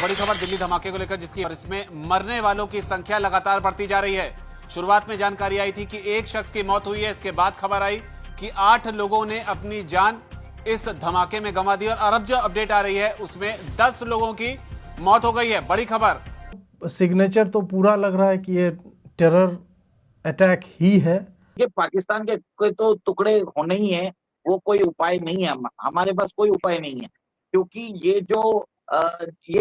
बड़ी खबर दिल्ली धमाके को लेकर जिसकी और इसमें मरने वालों की संख्या लगातार बढ़ती जा रही है। शुरुआत में जानकारी आई थी कि एक शख्स की मौत हुई है, इसके बाद खबर आई कि 8 लोगों ने अपनी जान इस धमाके में गंवा दी और अब जो अपडेट आ रही है उसमें 10 लोगों की मौत हो गई है। बड़ी खबर। सिग्नेचर तो पूरा लग रहा है कि ये टेरर अटैक ही है। कि पाकिस्तान के कोई तो टुकड़े होने ही है, वो कोई उपाय नहीं है। हमारे पास कोई उपाय नहीं है, क्योंकि ये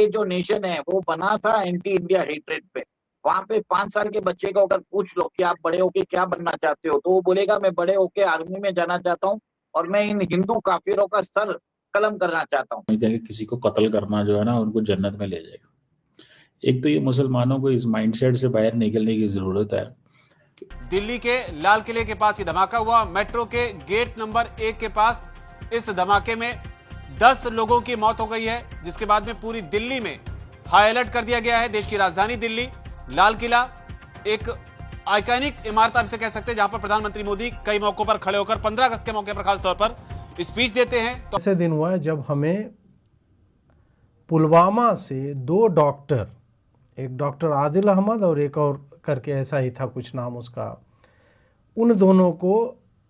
जो नेशन है वो बना था एंटी इंडिया हेट्रेड पे। वहां पे 5 साल के बच्चे को अगर पूछ लो कि आप बड़े होके क्या बनना चाहते हो, तो वो बोलेगा मैं बड़े होके आर्मी में जाना चाहता हूँ और मैं इन हिंदू काफिरों का सर कलम करना चाहता हूँ। किसी को कत्ल करना जो है ना, उनको जन्नत में ले जाएगा। एक तो ये मुसलमानों को इस माइंडसेट से बाहर निकलने की जरूरत है। दिल्ली के लाल किले के पास ये धमाका हुआ। मेट्रो के गेट नंबर 1 के पास इस धमाके में 10 लोगों की मौत हो गई है, जिसके बाद में पूरी दिल्ली में हाई अलर्ट कर दिया गया है। देश की राजधानी दिल्ली, लाल किला एक आइकॉनिक इमारत आप इसे कह सकते हैं, जहां पर प्रधानमंत्री मोदी कई मौकों पर खड़े होकर 15 अगस्त के मौके पर खासतौर पर स्पीच देते हैं। तो ऐसे दिन हुआ है जब हमें पुलवामा से 2 डॉक्टर, एक डॉक्टर आदिल अहमद और एक और करके ऐसा ही था कुछ नाम उसका, उन दोनों को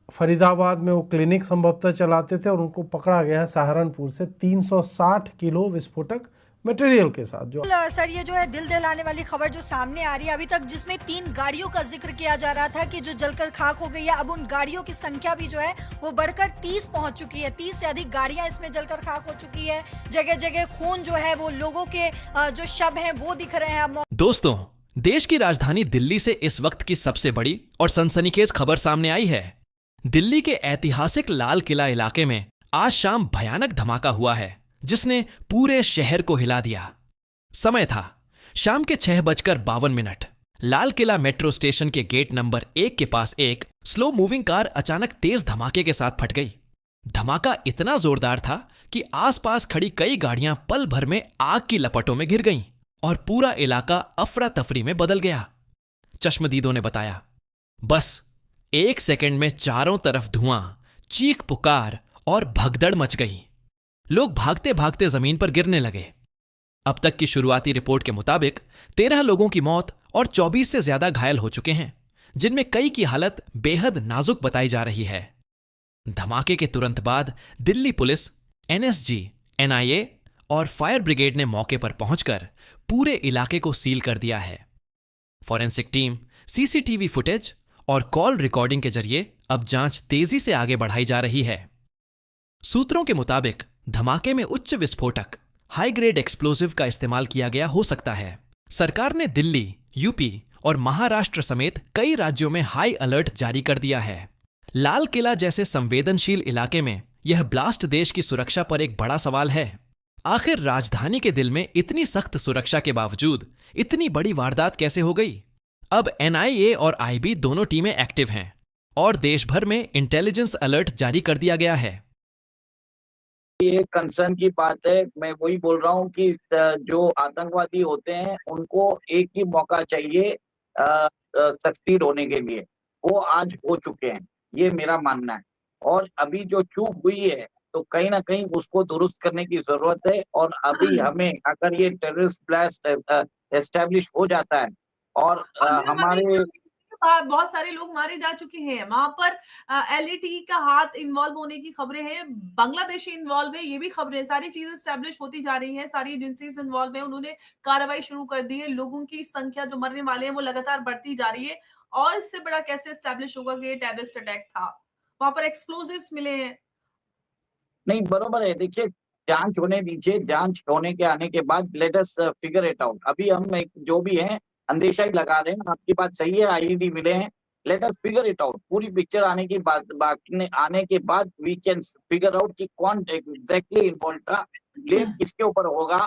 फरीदाबाद में वो क्लिनिक संभवतः चलाते थे और उनको पकड़ा गया है सहारनपुर से 360 किलो विस्फोटक मटेरियल के साथ। जो सर ये जो है दिल दहलाने वाली खबर जो सामने आ रही है अभी तक, जिसमें 3 गाड़ियों का जिक्र किया जा रहा था कि जो जलकर खाक हो गई है। अब उन गाड़ियों की संख्या भी जो है वो बढ़कर 30 पहुंच चुकी है। 30 से अधिक गाड़ियां इसमें जलकर खाक हो चुकी है। जगह जगह खून जो है वो लोगों के जो शव हैं वो दिख रहे हैं। दोस्तों, देश की राजधानी दिल्ली से इस वक्त की सबसे बड़ी और सनसनीखेज खबर सामने आई है। दिल्ली के ऐतिहासिक लाल किला इलाके में आज शाम भयानक धमाका हुआ है, जिसने पूरे शहर को हिला दिया। समय था शाम के 6:52। लाल किला मेट्रो स्टेशन के गेट नंबर 1 के पास एक स्लो मूविंग कार अचानक तेज धमाके के साथ फट गई। धमाका इतना जोरदार था कि आसपास खड़ी कई गाड़ियां पल भर में आग की लपटों में घिर गईं और पूरा इलाका अफरा तफरी में बदल गया। चश्मदीदों ने बताया, बस 1 सेकंड में चारों तरफ धुआं, चीख पुकार और भगदड़ मच गई। लोग भागते भागते जमीन पर गिरने लगे। अब तक की शुरुआती रिपोर्ट के मुताबिक 13 लोगों की मौत और 24 से ज्यादा घायल हो चुके हैं, जिनमें कई की हालत बेहद नाजुक बताई जा रही है। धमाके के तुरंत बाद दिल्ली पुलिस, एनएसजी, एनआईए और फायर ब्रिगेड ने मौके पर पहुंचकर पूरे इलाके को सील कर दिया है। फॉरेंसिक टीम, सीसीटीवी फुटेज और कॉल रिकॉर्डिंग के जरिए अब जांच तेजी से आगे बढ़ाई जा रही है। सूत्रों के मुताबिक धमाके में उच्च विस्फोटक, हाई ग्रेड एक्सप्लोसिव का इस्तेमाल किया गया हो सकता है। सरकार ने दिल्ली, यूपी और महाराष्ट्र समेत कई राज्यों में हाई अलर्ट जारी कर दिया है। लाल किला जैसे संवेदनशील इलाके में यह ब्लास्ट देश की सुरक्षा पर एक बड़ा सवाल है। आखिर राजधानी के दिल में इतनी सख्त सुरक्षा के बावजूद इतनी बड़ी वारदात कैसे हो गई? अब एनआईए और आईबी दोनों टीमें एक्टिव हैं और देश भर में इंटेलिजेंस अलर्ट जारी कर दिया गया है। ये कंसर्न की बात है। मैं वही बोल रहा हूँ कि जो आतंकवादी होते हैं उनको एक ही मौका चाहिए सक्सीड होने के लिए। वो आज हो चुके हैं, ये मेरा मानना है। और अभी जो चूक हुई है तो कहीं ना कहीं उसको दुरुस्त करने की जरूरत है। और अभी हमें अगर ये टेररिस्ट ब्लास्ट एस्टेब्लिश हो जाता है और हमारे बहुत सारे लोग मारे जा चुके हैं वहां पर, एलईटी का हाथ इन्वॉल्व होने की खबरें हैं, बांग्लादेश इन्वॉल्व है, ये भी खबरें, सारी चीजें स्टैब्लिश होती जा रही हैं, सारी एजेंसीज इन्वॉल्व है, उन्होंने कार्रवाई शुरू कर दी है। लोगों की संख्या जो मरने वाले हैं वो लगातार बढ़ती जा रही है। और इससे बड़ा कैसे स्टैब्लिश होगा कि ये टेररिस्ट अटैक था? वहां पर एक्सप्लोजिव्स मिले हैं। नहीं, बरोबर है। देखिए, जांच होने दीजिए, जांच होने के आने के बाद let us figure it out. अभी हम एक जो भी है अंदेशा ही लगा रहे हैं। आपकी बात सही है, आईईडी मिले हैं, let us figure it out. पूरी पिक्चर आने की आने के बाद वी कैन फिगर आउट कि कौन एग्जैक्टली इन्वॉल्व था, ब्लेम किसके ऊपर होगा,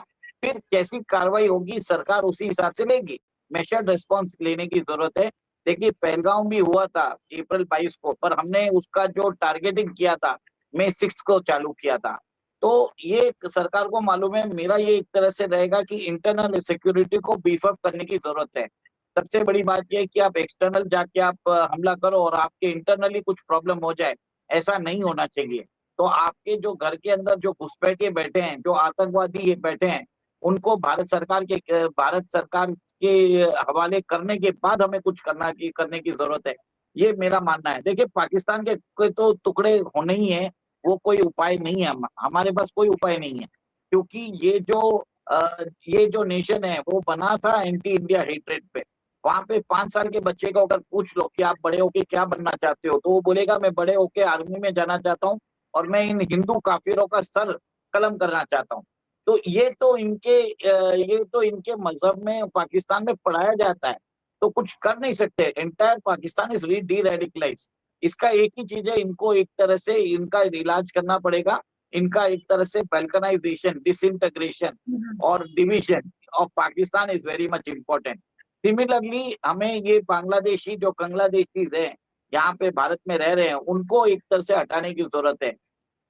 फिर कैसी कार्रवाई होगी, सरकार उसी हिसाब से लेगी। मेजर्ड रिस्पॉन्स लेने की जरूरत है। देखिए, पहलगांव भी हुआ था अप्रैल 22 को, पर हमने उसका जो टारगेटिंग किया था मई 6 को चालू किया था। तो ये सरकार को मालूम है। मेरा ये एक तरह से रहेगा कि इंटरनल सिक्योरिटी को बीफ अप करने की जरूरत है। सबसे बड़ी बात यह है कि आप एक्सटर्नल जाके आप हमला करो और आपके इंटरनली कुछ प्रॉब्लम हो जाए, ऐसा नहीं होना चाहिए। तो आपके जो घर के अंदर जो घुसपैठिए बैठे हैं, जो आतंकवादी बैठे हैं, उनको भारत सरकार के हवाले करने के बाद हमें कुछ करने की जरूरत है। ये मेरा मानना है। देखिए, पाकिस्तान के तो टुकड़े होने ही है, वो कोई उपाय नहीं है। हमारे पास कोई उपाय नहीं है, क्योंकि ये जो नेशन है वो बना था एंटी इंडिया हेट्रेड पे। वहां पे 5 साल के बच्चे को अगर पूछ लो कि आप बड़े होके क्या बनना चाहते हो, तो वो बोलेगा मैं बड़े होके आर्मी में जाना चाहता हूँ और मैं इन हिंदू काफिरों का सर कलम करना चाहता हूँ। तो ये तो इनके मजहब में पाकिस्तान में पढ़ाया जाता है, तो कुछ कर नहीं सकते। Entire Pakistan is D radicalise. इसका एक ही चीज है, इनको एक तरह से इनका इलाज करना पड़ेगा। इनका एक तरह से बैल्कनाइजेशन, डिसइंटीग्रेशन और division of Pakistan is very much important. Similarly हमें ये बांग्लादेशी जो बांग्लादेशीज है यहाँ पे भारत में रह रहे हैं, उनको एक तरह से हटाने की जरूरत है।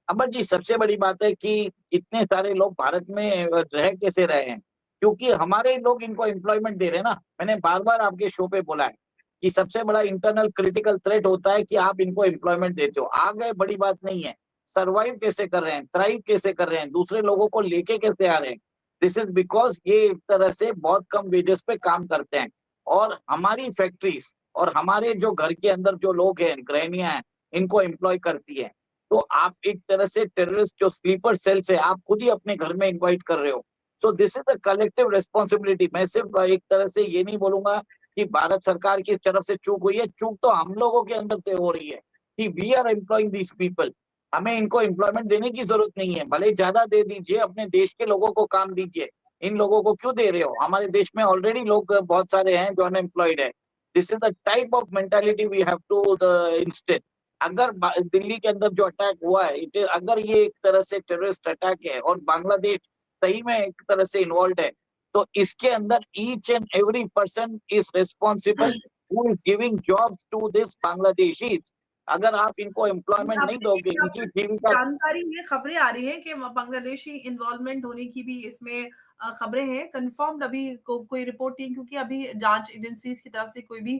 अमर जी, सबसे बड़ी बात है कि इतने सारे लोग भारत में रह कैसे रहे हैं, क्योंकि हमारे लोग इनको एम्प्लॉयमेंट दे रहे हैं ना। मैंने बार बार आपके शो पे बोला है कि सबसे बड़ा इंटरनल क्रिटिकल थ्रेट होता है कि आप इनको एम्प्लॉयमेंट देते हो। आ गए, बड़ी बात नहीं है। सर्वाइव कैसे कर रहे हैं, थ्राइव कैसे कर रहे हैं, दूसरे लोगों को लेके कैसे आ रहे हैं, दिस इज बिकॉज ये एक तरह से बहुत कम वेजेस पे काम करते हैं। और हमारी फैक्ट्रीज और हमारे जो घर के अंदर जो लोग हैं, गृहिणियां हैं, इनको एम्प्लॉय करती है। तो आप एक तरह से टेररिस्ट जो स्लीपर सेल्स है, आप खुद ही अपने घर में इनवाइट कर रहे हो। So this is a collective responsibility. मैं सिर्फ एक तरह से ये नहीं बोलूंगा कि भारत सरकार की तरफ से चूक हुई है। चूक तो हम लोगों के अंदर से हो रही है कि we are employing these people. हमें इनको एम्प्लॉयमेंट देने की जरूरत नहीं है, भले ज्यादा दे दीजिए, अपने देश के लोगों को काम दीजिए। इन लोगों को क्यों दे रहे हो? हमारे देश में ऑलरेडी लोग बहुत सारे हैं जो अनएम्प्लॉयड है। This is the type of mentality we have to instead. अगर दिल्ली के अंदर जो अटैक हुआ है, अगर ये एक तरह से टेररिस्ट अटैक है और बांग्लादेश सही में एक तरह से इन्वॉल्व है, तो इसके अंदर each and every person is responsible who is giving jobs to this Bangladeshis. अगर आप इनको एम्प्लॉयमेंट नहीं आपने दोगे, देखिए, इनकी आपको जीविका। जानकारी है, खबरें आ रही हैं कि बांग्लादेशी इन्वॉल्वमेंट होने की भी इसमें खबरें हैं। कंफर्म्ड अभी कोई रिपोर्ट नहीं, क्योंकि अभी जांच एजेंसीज की तरफ से कोई भी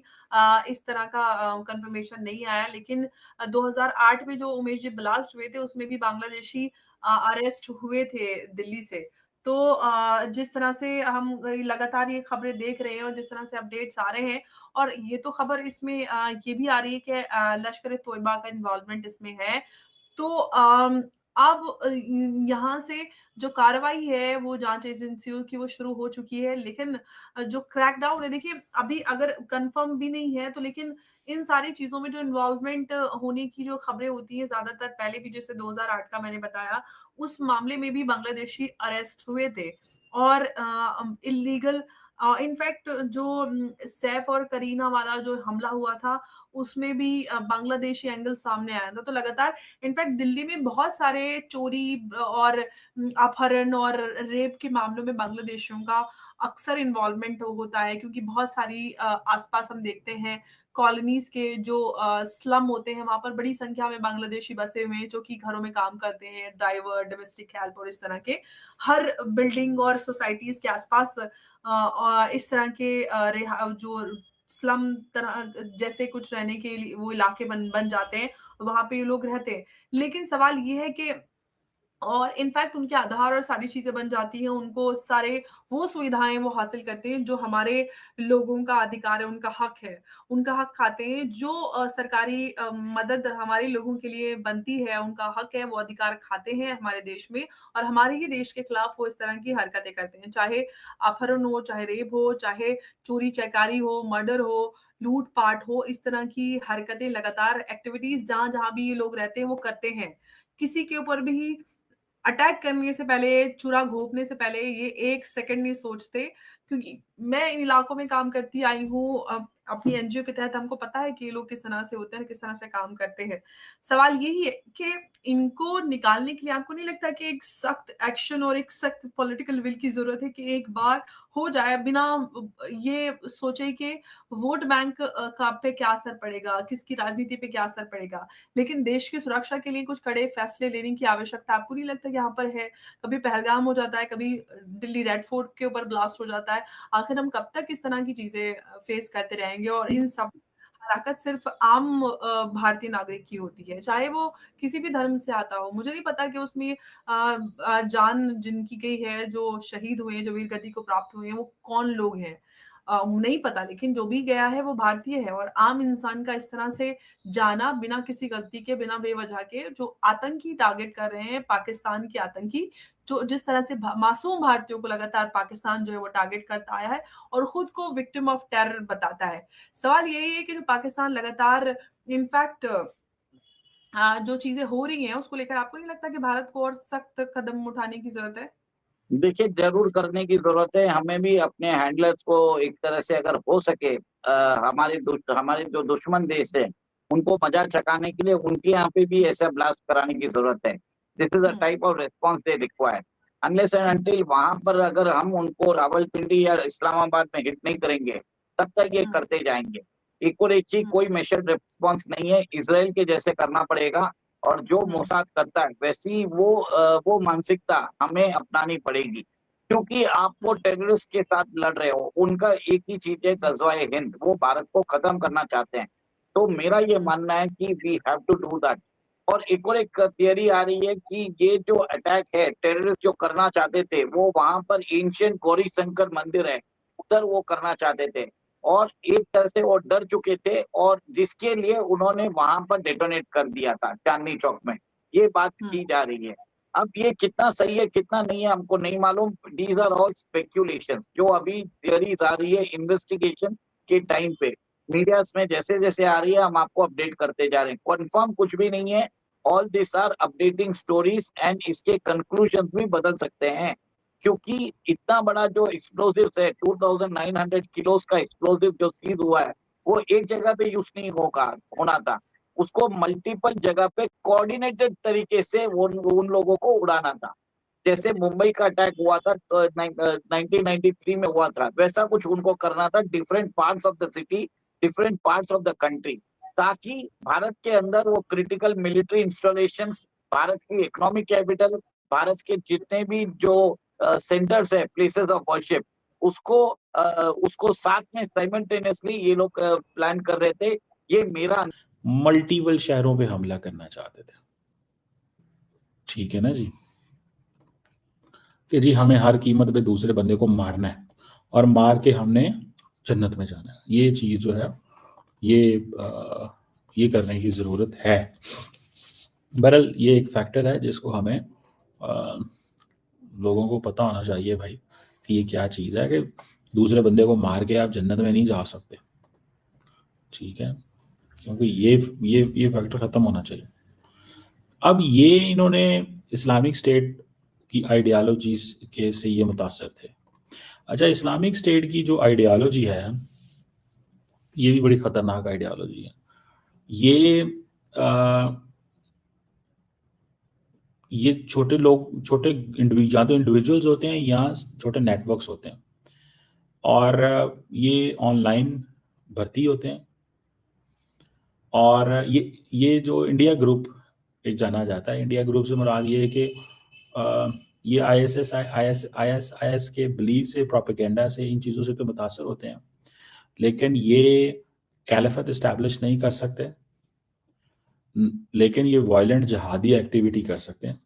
इस तरह का कंफर्मेशन नहीं आया। लेकिन 2008 में जो उमेश जी ब्लास्ट हुए थे, उसमें भी बांग्लादेशी अरेस्ट हुए थे दिल्ली से। तो जिस तरह से हम लगातार ये खबरें देख रहे हैं और जिस तरह से अपडेट्स आ रहे हैं, और ये तो खबर इसमें ये भी आ रही है कि लश्कर-ए-तोयबा का इन्वॉल्वमेंट इसमें है। तो अब यहाँ से जो कार्रवाई है वो जांच एजेंसियों की वो शुरू हो चुकी है, लेकिन जो क्रैकडाउन है, देखिए अभी अगर कंफर्म भी नहीं है, तो लेकिन इन सारी चीजों में जो इन्वॉल्वमेंट होने की जो खबरें होती हैं, ज्यादातर पहले भी जैसे 2008 का मैंने बताया, उस मामले में भी बांग्लादेशी अरेस्ट हुए थे। और इलीगल इनफैक्ट जो सैफ और करीना वाला जो हमला हुआ था, उसमें भी बांग्लादेशी एंगल सामने आया था। तो लगातार इनफैक्ट दिल्ली में बहुत सारे चोरी और अपहरण और रेप के मामलों में बांग्लादेशियों का अक्सर इन्वॉल्वमेंट होता है, क्योंकि बहुत सारी आसपास हम देखते हैं कॉलोनीज के जो स्लम होते हैं, वहां पर बड़ी संख्या में बांग्लादेशी बसे हुए हैं जो कि घरों में काम करते हैं, ड्राइवर, डोमेस्टिक हेल्प और इस तरह के। हर बिल्डिंग और सोसाइटीज के आसपास इस तरह के जो स्लम तरह जैसे कुछ रहने के लिए वो इलाके बन जाते हैं, वहां पे ये लोग रहते हैं। लेकिन सवाल ये है कि और इनफैक्ट उनके आधार और सारी चीज़ें बन जाती हैं, उनको सारे वो सुविधाएँ वो हासिल करते हैं जो हमारे लोगों का अधिकार है, उनका हक है। उनका हक खाते हैं, जो सरकारी मदद हमारे लोगों के लिए बनती है, उनका हक है, वो अधिकार खाते हैं हमारे देश में, और हमारे ही देश के खिलाफ वो इस तरह की हरकतें करते हैं। चाहे अपहरण हो, चाहे रेप हो, चाहे चोरी-चकारी हो, मर्डर हो, लूट-पाट हो, इस तरह की हरकतें लगातार एक्टिविटीज़ जहाँ-जहाँ भी ये लोग रहते हैं, वो करते हैं। किसी के ऊपर भी अटैक करने से पहले, छुरा घोंपने से पहले ये 1 सेकंड नहीं सोचते, क्योंकि मैं इन इलाकों में काम करती आई हूँ। अपनी एनजीओ के तहत हमको पता है कि ये लोग किस तरह से होते हैं, किस तरह से काम करते हैं। सवाल यही है कि इनको निकालने के लिए आपको नहीं लगता कि एक सख्त एक्शन और एक सख्त पॉलिटिकल विल की ज़रूरत है कि एक बार हो जाए, बिना ये सोचे कि वोट बैंक का पे क्या असर पड़ेगा, किसकी राजनीति पे क्या असर पड़ेगा। लेकिन देश की सुरक्षा के लिए कुछ कड़े फैसले लेने की आवश्यकता आपको नहीं लगता कि यहाँ पर है? कभी पहलगाम हो जाता है, कभी दिल्ली रेड फोर्ट के ऊपर ब्लास्ट हो जाता है। आखिर हम कब तक इस तरह की चीज़ें फेस करते रहेंगे, और इन सब हलाकत सिर्फ आम भारतीय नागरिक की होती है, चाहे वो किसी भी धर्म से आता हो। मुझे नहीं पता कि उसमें जान जिनकी गई है, जो शहीद हुए हैं, जो वीर गति को प्राप्त हुए हैं, वो कौन लोग हैं? नहीं पता, लेकिन जो भी गया है वो भारतीय है और आम इंसान का इस तरह से जाना बिना किसी गलती के, बिना बेवजह के, जो आतंकी टारगेट कर रहे हैं, पाकिस्तान के आतंकी, जो जिस तरह से मासूम भारतीयों को लगातार पाकिस्तान जो है वो टारगेट करता आया है और खुद को विक्टिम ऑफ टेरर बताता है। सवाल यही है कि जो पाकिस्तान लगातार इनफैक्ट जो चीजें हो रही हैं उसको लेकर आपको नहीं लगता कि भारत को और सख्त कदम उठाने की जरूरत है? देखिए, ज़रूर करने की ज़रूरत है। हमें भी अपने हैंडलर्स को एक तरह से अगर हो सके हमारे जो दुश्मन देश है, उनको मज़ाक चखाने के लिए उनके यहाँ पे भी ऐसा ब्लास्ट कराने की ज़रूरत है। This is the hmm, type of response they require. Unless and until वहाँ पर अगर हम उनको रावलपिंडी या इस्लामाबाद में हिट नहीं करेंगे, तब तक ये हुँ, करते जाएँगे। इक्वल एक ही हुँ, कोई मेजर्ड रिस्पॉन्स नहीं है, इज़राइल के जैसे करना पड़ेगा और जो हुँ, मोसाद करता है, वैसी वो मानसिकता हमें अपनानी पड़ेगी। क्योंकि आप वो हुँ, टेररिस्ट के साथ लड़ रहे हो, उनका एक ही चीज़ है ग़ज़वा-ए हिंद, वो भारत को ख़त्म करना चाहते हैं। तो मेरा ये हुँ, मानना है कि we have to do that. और एक और एक थियरी आ रही है कि ये जो अटैक है, टेररिस्ट जो करना चाहते थे, वो वहाँ पर एंशिएंट गौरी शंकर मंदिर है, उधर वो करना चाहते थे। और एक तरह से वो डर चुके थे और जिसके लिए उन्होंने वहाँ पर डेटोनेट कर दिया था, चांदनी चौक में। ये बात हुँ, की जा रही है। अब ये कितना सही है, कितना नहीं है, हमको नहीं मालूम। दीज़ आर ऑल स्पेक्युलेशंस जो अभी थियरीज़ आ रही है इन्वेस्टिगेशन के टाइम पे। मीडियाज़ में जैसे-जैसे आ रही है, हम आपको अपडेट करते जा रहे हैं। कन्फर्म कुछ भी नहीं है। All this are updating stories and इसके कन्क्लूजन्स भी बदल सकते हैं। क्योंकि इतना बड़ा जो एक्सप्लोसिव्स है, 2900 किलोज़ का एक्सप्लोसिव जो सीज़ हुआ है, वो एक जगह पे यूज़ नहीं होना था। उसको मल्टीपल जगह पे कोऑर्डिनेटेड तरीके से उन लोगों को उड़ाना था। जैसे मुंबई का अटैक हुआ था 1993 में हुआ था, वैसा कुछ उनको करना था different parts of the city, different parts of the country, ताकि भारत के अंदर वो क्रिटिकल मिलिट्री इंस्टॉलेशंस, भारत की इकोनॉमिक कैपिटल, भारत के जितने भी जो सेंटर्स है, प्लेसेस ऑफ वर्शिप, उसको साथ में साइमल्टेनियसली ये लोग प्लान कर रहे थे। ये मेरा मल्टीपल शहरों पे हमला करना चाहते थे। ठीक है ना जी, कि जी हमें हर कीमत पे दूसरे बंदे को मारना है और मार के हमने जन्नत में जाना है। ये चीज़ जो है ये करने की ज़रूरत है। बहरहाल ये एक फैक्टर है जिसको हमें लोगों को पता होना चाहिए भाई कि ये क्या चीज़ है, कि दूसरे बंदे को मार के आप जन्नत में नहीं जा सकते। ठीक है, क्योंकि ये फैक्टर ख़त्म होना चाहिए। अब ये इन्होंने इस्लामिक स्टेट की आइडियालॉजीज के से ये मुतासर थे। अच्छा, इस्लामिक स्टेट की जो आइडियालॉजी है ये भी बड़ी ख़तरनाक आइडियालॉजी है। ये छोटे लोग, छोटे या तो इंडिविजुअल्स होते हैं या छोटे नेटवर्क्स होते हैं और ये ऑनलाइन भर्ती होते हैं। और ये जो इंडिया ग्रुप एक जाना जाता है, इंडिया ग्रुप से मुराद ये है कि ये IS के बिलीव से, प्रोपेगेंडा से, इन चीज़ों से तो मुतासर होते हैं, लेकिन ये कैलिफत इस्टेब्लिश नहीं कर सकते, लेकिन ये वायलेंट जहादी एक्टिविटी कर सकते हैं।